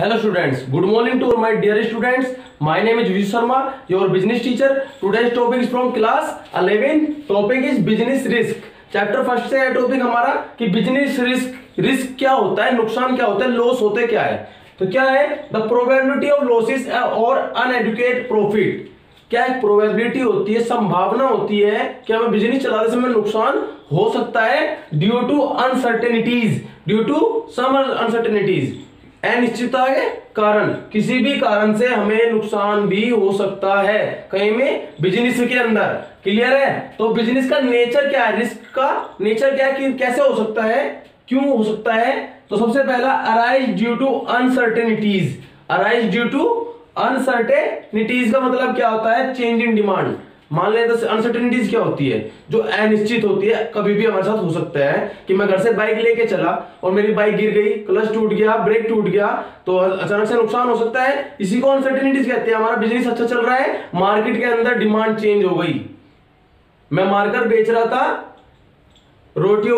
Hello students, good morning to my dear students. My name is Vijay Sharma, your business teacher. Today's topic is from class 11. Topic is business risk. Chapter first से है topic हमारा कि business risk क्या होता है, नुकसान क्या होता है, लॉस होते क्या है। तो क्या है द प्रोबेबिलिटी ऑफ लॉसेस और अनएडुकेट प्रॉफिट। क्या एक प्रोबेबिलिटी होती है, संभावना होती है कि हमें बिजनेस चलाते समय नुकसान हो सकता है due to uncertainties, due to some uncertainties, अनिश्चितता के कारण, किसी भी कारण से हमें नुकसान भी हो सकता है कहीं में बिजनेस के अंदर। क्लियर है। तो बिजनेस का नेचर क्या है, रिस्क का नेचर क्या है, कि कैसे हो सकता है, क्यों हो सकता है। तो सबसे पहला arise due to uncertainties. Arise due to uncertainties का मतलब क्या होता है, चेंज इन डिमांड। मान लें तो अनसर्टेनिटीज क्या होती है, जो अनिश्चित होती है। कभी भी हमारे साथ हो सकता है कि मैं घर से बाइक लेके चला और मेरी बाइक गिर गई, क्लच टूट गया, ब्रेक टूट गया, तो अचानक से नुकसान हो सकता है। इसी को अनसर्टेनिटीज कहते हैं। हमारा बिजनेस अच्छा चल रहा है, मार्केट के अंदर डिमांड चेंज हो गई, मैं मार्कर बेच रहा था रोटी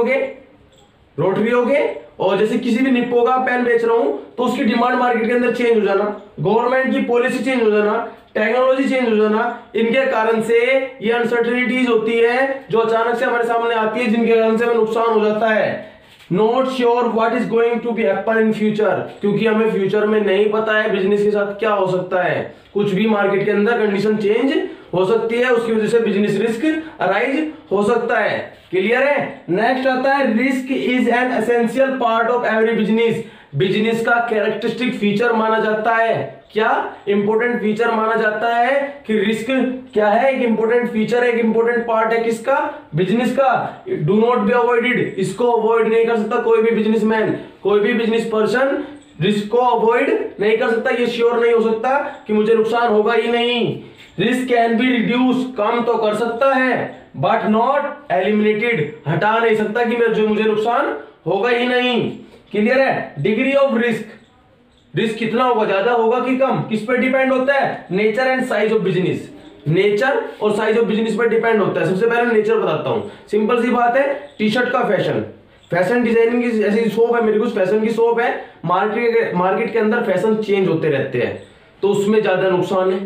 हो गए और जैसे किसी भी निप्पो का पेन बेच रहा हूं तो उसकी डिमांड मार्केट के अंदर चेंज हो जाना, गवर्नमेंट की पॉलिसी चेंज हो जाना, टेक्नोलॉजी चेंज हो जाना, इनके कारण से ये अनसर्टेनिटीज होती है जो अचानक से हमारे सामने आती है, जिनके कारण से हमें नुकसान हो जाता है। Not sure what is going to be happen in future, क्योंकि हमें फ्यूचर में नहीं पता है बिजनेस के साथ क्या हो सकता है। कुछ भी मार्केट के अंदर कंडीशन चेंज हो सकती है, उसकी वजह से बिजनेस रिस्क अराइज हो सकता है। क्लियर है। नेक्स्ट आता है risk is an essential part of every business. Business का कैरेक्टरिस्टिक फीचर माना जाता है, क्या इंपॉर्टेंट फीचर माना जाता है कि रिस्क क्या है, एक इंपॉर्टेंट फीचर है, एक इंपॉर्टेंट पार्ट है किसका, बिजनेस का। डू नॉट बी अवॉइडेड, इसको अवॉइड नहीं कर सकता कोई भी बिजनेसमैन, कोई भी बिजनेस पर्सन रिस्क को अवॉइड नहीं कर सकता। ये श्योर नहीं हो सकता कि मुझे नुकसान होगा ही नहीं। रिस्क कैन बी रिड्यूस, कम तो कर सकता है, बट नॉट एलिमिनेटेड, हटा नहीं सकता कि मुझे नुकसान होगा ही नहीं। क्लियर है। डिग्री ऑफ रिस्क कितना होगा, ज्यादा होगा कि कम, किस पर डिपेंड होता है, nature and size of business. Nature और साइज ऑफ बिजनेस पर डिपेंड होता है। सबसे पहले नेचर बताता हूं, सिंपल सी बात है। टी शर्ट का फैशन डिजाइनिंग की ऐसी शॉप है मेरी, कुछ फैशन की शॉप है। मार्केट के अंदर फैशन चेंज होते रहते हैं, तो उसमें ज्यादा नुकसान है।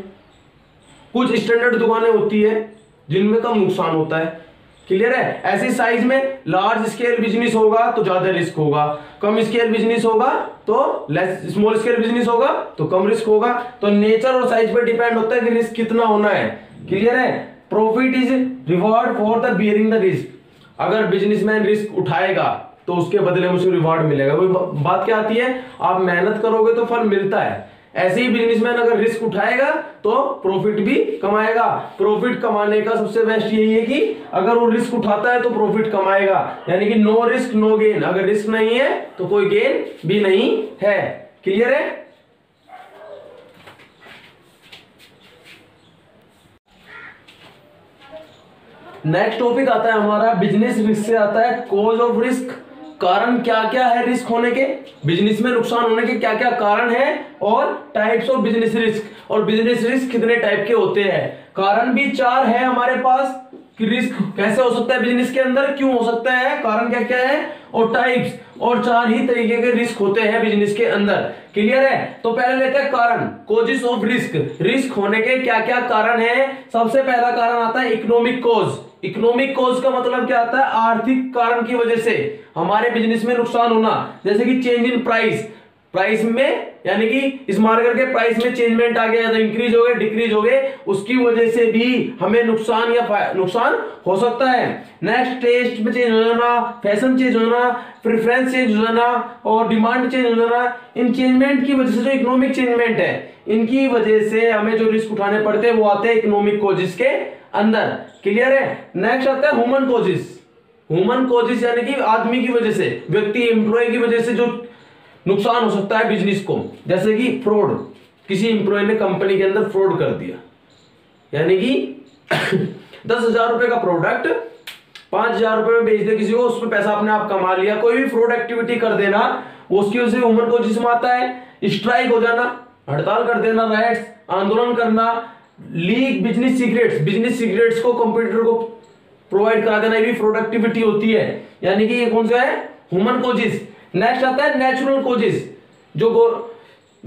कुछ स्टैंडर्ड दुकानें होती है जिनमें कम नुकसान होता है। क्लियर है। ऐसी साइज में लार्ज स्केल बिजनेस होगा तो ज्यादा रिस्क होगा, कम स्केल बिजनेस होगा तो लेस, स्मॉल स्केल बिजनेस होगा तो कम रिस्क होगा। तो नेचर और साइज पर डिपेंड होता है कि रिस्क कितना होना है। क्लियर है। Profit is reward for the bearing the risk. अगर बिजनेसमैन रिस्क उठाएगा तो उसके बदले में उसे रिवॉर्ड मिलेगा। कोई बात क्या आती है, आप मेहनत करोगे तो फल मिलता है। ऐसे ही बिजनेसमैन अगर रिस्क उठाएगा तो प्रॉफिट भी कमाएगा। प्रॉफिट कमाने का सबसे बेस्ट यही है कि अगर वो रिस्क उठाता है तो प्रॉफिट कमाएगा, यानी कि नो रिस्क नो गेन। अगर रिस्क नहीं है तो कोई गेन भी नहीं है। क्लियर है। नेक्स्ट टॉपिक आता है हमारा बिजनेस रिस्क से आता है कॉज ऑफ रिस्क। कारण क्या क्या है रिस्क होने के, बिजनेस में नुकसान होने के क्या क्या कारण है, और टाइप्स ऑफ बिजनेस रिस्क, और बिजनेस रिस्क कितने टाइप के होते हैं। कारण भी 4 है हमारे पास कि रिस्क कैसे हो सकता है बिजनेस के अंदर, क्यों हो सकता है, कारण क्या क्या है, और टाइप्स, और 4 ही तरीके के रिस्क होते हैं बिजनेस के अंदर। क्लियर है। तो पहले लेते हैं कारण, कॉजेस ऑफ रिस्क। रिस्क होने के क्या क्या कारण है। सबसे पहला कारण आता है इकोनॉमिक कॉज। इकोनॉमिक कॉज का मतलब क्या आता है, आर्थिक कारण की वजह से हमारे बिजनेस में नुकसान होना। जैसे कि चेंज इन प्राइस में, यानी कि इस मार्केट के प्राइस में चेंजमेंट आ गया, तो इंक्रीज हो गए, डिक्रीज हो गए, उसकी वजह से भी हमें नुकसान हो सकता है। नेक्स्ट, टेस्ट में चेंज हो जाना, फैशन चेंज हो जाना, प्रेफरेंस चेंज हो जाना, और डिमांड चेंज हो जाना। इन चेंजमेंट की वजह से, जो इकोनॉमिक चेंजमेंट है, इनकी वजह से हमें जो रिस्क उठाने पड़ते हैं वो आते हैं इकोनॉमिक कॉजेस के अंदर। क्लियर है। नेक्स्ट आता है ह्यूमन कॉजेस, यानी कि आदमी की वजह से, व्यक्ति एम्प्लॉय की वजह से जो नुकसान हो सकता है बिजनेस को। जैसे कि फ्रॉड, किसी एम्प्लॉय ने कंपनी के अंदर फ्रॉड कर दिया, यानी कि 10,000 रुपए का प्रोडक्ट 5,000 रुपए में बेच दे किसी को, उसमें पैसा अपने आप कमा लिया। कोई भी फ्रॉड एक्टिविटी कर देना, उसकी वजह से ह्यूमन कॉजेस में आता है। स्ट्राइक हो जाना, हड़ताल कर देना, राइट्स, आंदोलन करना, लीक बिजनेस सीक्रेट्स को कंप्यूटर को प्रोवाइड करा देना, ये भी प्रोडक्टिविटी होती है, यानी कि ये कौन सा है, ह्यूमन कॉजेस। नेक्स्ट आता है नेचुरल कॉजेस, जो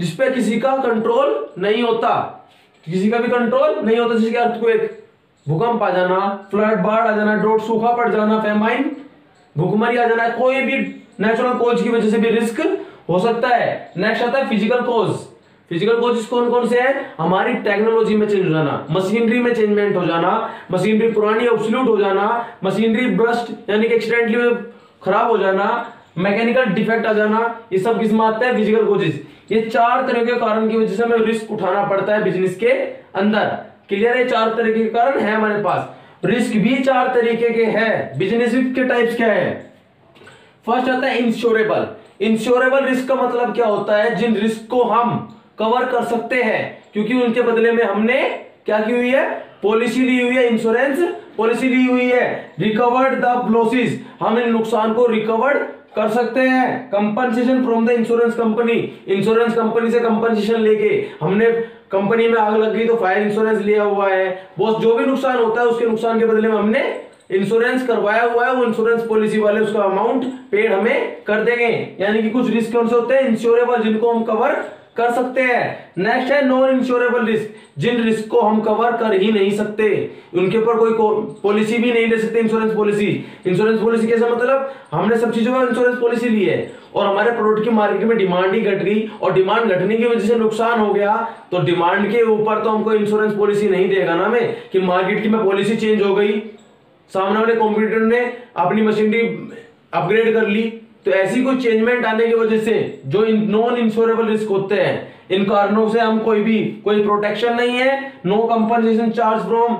जिसपे किसी का कंट्रोल नहीं होता, किसी का भी कंट्रोल नहीं होता, जैसे कि अर्थक्वेक, भूकंप आ जाना, फ्लड, बाढ़ आ जाना, ड्रोट, सूखा पड़ जाना, फेमाइन, भूखमरी आ जाना, कोई भी नेचुरल कॉज की वजह से भी रिस्क हो सकता है। नेक्स्ट आता है फिजिकल कॉज। फिजिकल कॉजेस कौन कौन से हैं? हमारी टेक्नोलॉजी में चेंज हो जाना, मशीनरी में चेंजमेंट हो जाना, मशीनरी पुरानी ऑब्सोल्यूट हो जाना, मशीनरी ब्रस्ट यानी कि एक्सीडेंटली खराब हो जाना, मैकेनिकल डिफेक्ट आ जाना, ये सब किसमें आते हैं? Physical causes. ये 4 तरह के कारण की वजह से हमें रिस्क उठाना पड़ता है बिजनेस के अंदर। क्लियर है? 4 तरह के कारण है हमारे पास। रिस्क भी 4 तरीके के हैं। बिजनेस के टाइप्स क्या है? फर्स्ट आता है इंश्योरेबल। इंश्योरेबल रिस्क का मतलब क्या होता है? जिन रिस्क को हम कवर कर सकते हैं क्योंकि उनके बदले में हमने क्या की हुई है? पॉलिसी ली हुई है, इंश्योरेंस पॉलिसी ली हुई है। रिकवर्ड द लॉसेस, हम इन नुकसान को रिकवर कर सकते हैं। Compensation from the insurance company, insurance company से कंपनसेशन लेके, हमने कंपनी में आग लग गई तो फायर इंश्योरेंस लिया हुआ है, वो जो भी नुकसान होता है उसके नुकसान के बदले में हमने इंश्योरेंस करवाया हुआ है, वो इंश्योरेंस पॉलिसी वाले उसका अमाउंट पेड हमें कर देंगे। यानी कि कुछ रिस्क कौन से होते हैं? इंश्योरेबल, जिनको हम कवर कर सकते हैं। नेक्स्ट है नॉन इंश्योरेबल रिस्क, जिन रिस्क को हम कवर कर ही नहीं सकते, उनके ऊपर कोई पॉलिसी भी नहीं ले सकते। इंश्योरेंस पॉलिसी, इंश्योरेंस पॉलिसी कैसा मतलब? हमने सब चीजों का इंश्योरेंस पॉलिसी ली है और हमारे प्रोडक्ट की मार्केट में डिमांड ही घट गई और डिमांड घटने की वजह से नुकसान हो गया, तो डिमांड के ऊपर तो हमको इंश्योरेंस पॉलिसी नहीं देगा ना हमें, कि मार्केट की में पॉलिसी चेंज हो गई, सामने वाले कॉम्पिटिटर ने अपनी मशीनरी अपग्रेड कर ली, तो ऐसी कोई चेंजमेंट आने की वजह से जो नॉन इंश्योरेबल रिस्क होते हैं, इन कारणों से हम कोई प्रोटेक्शन नहीं है, no compensation charge from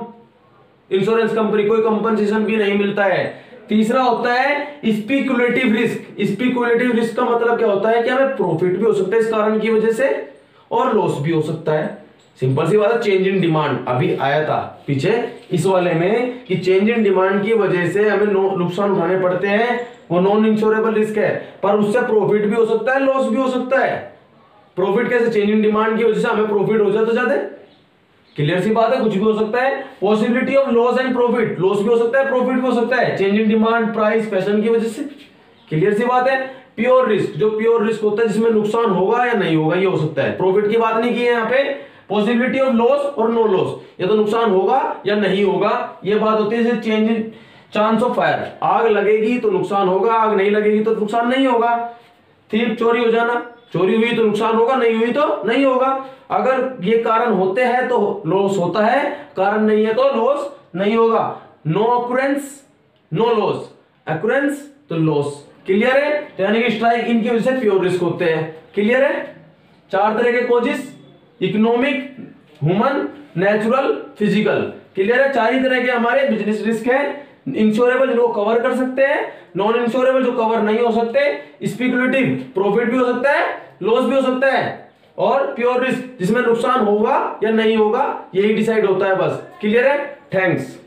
insurance company, कोई कंपनसेशन भी नहीं मिलता है। तीसरा होता है स्पेकुलेटिव रिस्क। स्पेकुलेटिव रिस्क का मतलब क्या होता है? कि हमें प्रॉफिट भी हो सकता है इस कारण की वजह से और लॉस भी हो सकता है। सिंपल सी बात है, चेंज इन डिमांड अभी आया था पीछे इस वाले में कि चेंज इन डिमांड की वजह से हमें नुकसान उठाने पड़ते हैं, वो नॉन इंश्योरेबल रिस्क है, पर उससे प्रॉफिट भी हो सकता है, लॉस भी हो सकता है। प्रॉफिट कैसे? चेंज इन डिमांड की वजह से हमें प्रॉफिट हो जाए तो ज्यादा, क्लियर सी बात है, कुछ भी हो सकता है। Possibility of loss and profit, loss भी हो सकता है, प्रॉफिट भी हो सकता है, change in demand, price, fashion की वजह से, क्लियर सी बात है। प्योर रिस्क, जो प्योर रिस्क होता है जिसमें नुकसान होगा या नहीं होगा, ये हो सकता है। प्रॉफिट की बात नहीं की है यहाँ पे, पॉसिबिलिटी ऑफ लॉस और नो लॉस, ये तो नुकसान होगा या नहीं होगा, ये बात होती है। जैसे change in chance of fire, आग लगेगी तो नुकसान होगा, आग नहीं लगेगी तो नुकसान नहीं होगा। थीफ, चोरी हो जाना, चोरी हुई तो नुकसान होगा, नहीं हुई तो नहीं होगा। अगर ये कारण होते हैं तो लॉस होता है, कारण नहीं है तो लॉस नहीं होगा। No occurrence no loss, occurrence तो लॉस, क्लियर है? यानी कि स्ट्राइक इनकी वजह से प्योर रिस्क होते हैं, क्लियर है? 4 तरह के causes, economic, human, natural, physical, clear है? 4 ही तरह के हमारे बिजनेस रिस्क है। इंश्योरेबल जो कवर कर सकते हैं, नॉन इंश्योरेबल जो कवर नहीं हो सकते, स्पेकुलेटिव प्रॉफिट भी हो सकता है, लॉस भी हो सकता है, और प्योर रिस्क जिसमें नुकसान होगा या नहीं होगा, यही डिसाइड होता है बस, क्लियर है? थैंक्स।